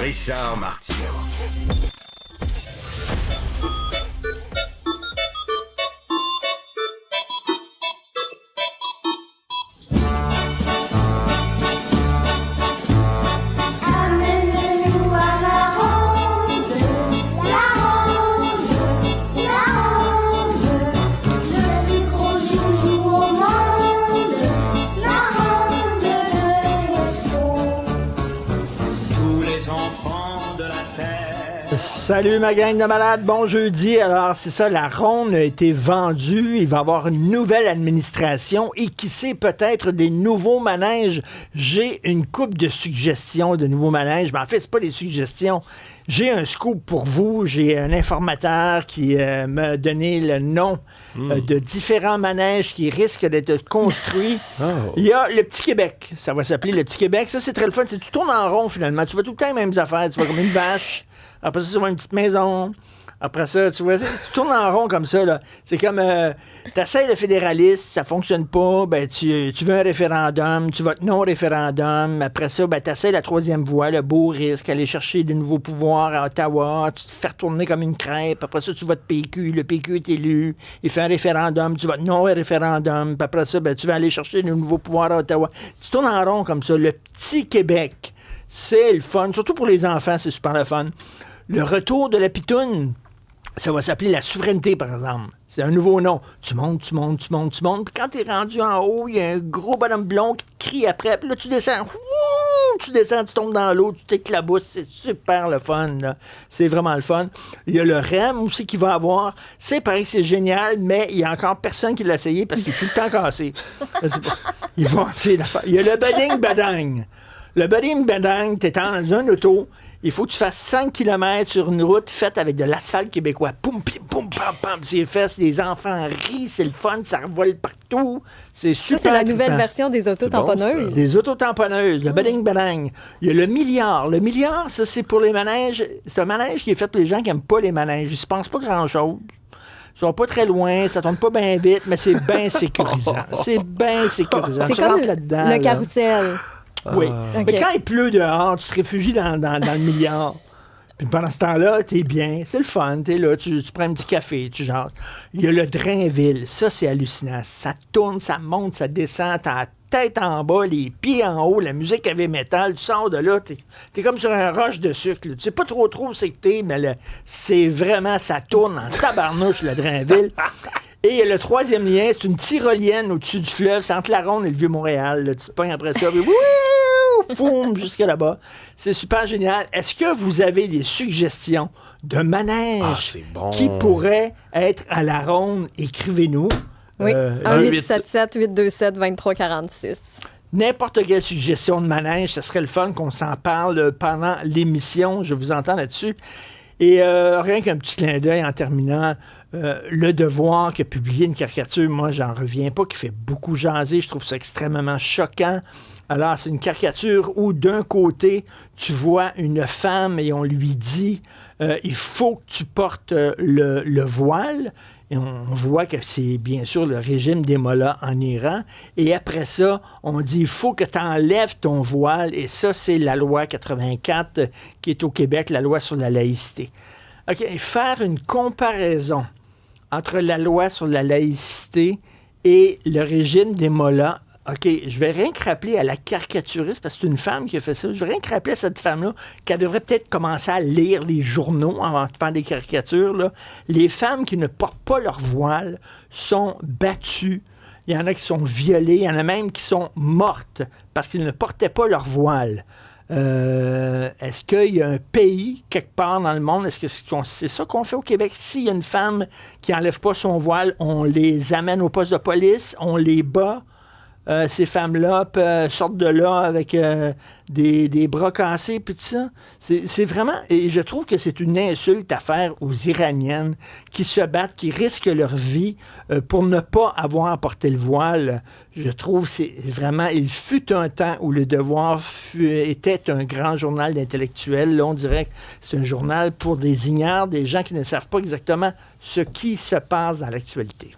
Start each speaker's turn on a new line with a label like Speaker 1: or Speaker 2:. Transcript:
Speaker 1: Richard Martineau.
Speaker 2: Salut ma gang de malades, bon jeudi. Alors c'est ça, la ronde a été vendue, il va y avoir une nouvelle administration et qui sait peut-être des nouveaux manèges. J'ai une couple de suggestions de nouveaux manèges, mais en fait c'est pas des suggestions. J'ai un scoop pour vous, j'ai un informateur qui m'a donné le nom de différents manèges qui risquent d'être construits. Il y a le Petit Québec, ça va s'appeler le Petit Québec. Ça c'est très le fun, tu tournes en rond finalement, tu vas tout le temps les mêmes affaires, tu vas comme une vache. Après ça, tu vois une petite maison. Après ça, tu vois, tu tournes en rond comme ça, là. C'est comme, t'essayes le fédéraliste, ça fonctionne pas, ben, tu veux un référendum, tu votes non au référendum. Après ça, ben, t'essayes la troisième voie, le beau risque, aller chercher de nouveaux pouvoirs à Ottawa, tu te fais retourner comme une crêpe. Après ça, tu votes PQ, le PQ est élu, il fait un référendum, tu votes non au référendum. Puis après ça, ben, tu vas aller chercher de nouveaux pouvoirs à Ottawa. Tu tournes en rond comme ça. Le Petit Québec, c'est le fun, surtout pour les enfants, c'est super le fun. Le retour de la pitoune, ça va s'appeler la souveraineté, par exemple. C'est un nouveau nom. Tu montes. Puis quand t'es rendu en haut, il y a un gros bonhomme blond qui te crie après. Puis là, tu descends. Ouh! Tu descends, tu tombes dans l'eau, tu t'éclabousses. C'est super le fun, là. C'est vraiment le fun. Il y a le REM aussi qui va avoir. C'est pareil que c'est génial, mais il y a encore personne qui l'a essayé parce qu'il est tout le temps cassé. Il y a le bading-badang. Le bading-badang, t'es dans un auto. Il faut que tu fasses 5 km sur une route faite avec de l'asphalte québécois. Poum, pim, poum, pam, pam, c'est fesses, les enfants rient, c'est le fun, ça revole partout. C'est super.
Speaker 3: Ça, c'est la nouvelle version des autotamponneuses.
Speaker 2: Les autotamponneuses, le bading-badang. Il y a le milliard. Le milliard, ça, c'est pour les manèges. C'est un manège qui est fait pour les gens qui n'aiment pas les manèges. Ils ne se pensent pas grand-chose. Ils sont pas très loin, ça tourne pas bien vite, mais c'est bien sécurisant. C'est bien sécurisant.
Speaker 3: C'est
Speaker 2: tu
Speaker 3: comme
Speaker 2: rentres là-dedans.
Speaker 3: le carrousel.
Speaker 2: Oui.
Speaker 3: Okay.
Speaker 2: Mais quand il pleut dehors, tu te réfugies dans le milliard. Puis pendant ce temps-là, t'es bien. C'est le fun. T'es là, tu prends un petit café, tu jases. Il y a le Drainville. Ça, c'est hallucinant. Ça tourne, ça monte, ça descend. T'as la tête en bas, les pieds en haut, la musique heavy metal. Tu sors de là, t'es comme sur un roche de sucre. Là. Tu sais pas trop où c'est que t'es, mais c'est vraiment, ça tourne en tabarnouche, le Drainville. Et le troisième lien, c'est une tyrolienne au-dessus du fleuve. C'est entre la Ronde et le Vieux-Montréal. Là. Tu te pognes après ça. Poum, jusqu'à là-bas. C'est super génial. Est-ce que vous avez des suggestions de manèges qui pourraient être à la Ronde? Écrivez-nous.
Speaker 3: Oui, 1-877-827-2346.
Speaker 2: N'importe quelle suggestion de manège, ce serait le fun qu'on s'en parle pendant l'émission. Je vous entends là-dessus. Et rien qu'un petit clin d'œil en terminant, Le Devoir qui a publié une caricature, moi j'en reviens pas, qui fait beaucoup jaser, je trouve ça extrêmement choquant. Alors c'est une caricature où d'un côté tu vois une femme et on lui dit il faut que tu portes le voile. Et on voit que c'est bien sûr le régime des mollahs en Iran. Et après ça, on dit il faut que tu enlèves ton voile. Et ça, c'est la loi 84 qui est au Québec, la loi sur la laïcité. OK, faire une comparaison entre la loi sur la laïcité et le régime des mollahs. OK, je vais rien que rappeler à la caricaturiste, parce que c'est une femme qui a fait ça, je vais rien que rappeler à cette femme-là qu'elle devrait peut-être commencer à lire les journaux avant de faire des caricatures. Là. Les femmes qui ne portent pas leur voile sont battues. Il y en a qui sont violées, il y en a même qui sont mortes parce qu'ils ne portaient pas leur voile. Est-ce qu'il y a un pays, quelque part dans le monde, est-ce que c'est ça qu'on fait au Québec? S'il y a une femme qui n'enlève pas son voile, on les amène au poste de police, on les bat. Ces femmes-là sortent de là avec des bras cassés, puis tout ça. C'est vraiment... Et je trouve que c'est une insulte à faire aux Iraniennes qui se battent, qui risquent leur vie pour ne pas avoir porté le voile. Je trouve que c'est vraiment... Il fut un temps où Le Devoir était un grand journal d'intellectuels. Là, on dirait que c'est un journal pour des ignares, des gens qui ne savent pas exactement ce qui se passe dans l'actualité.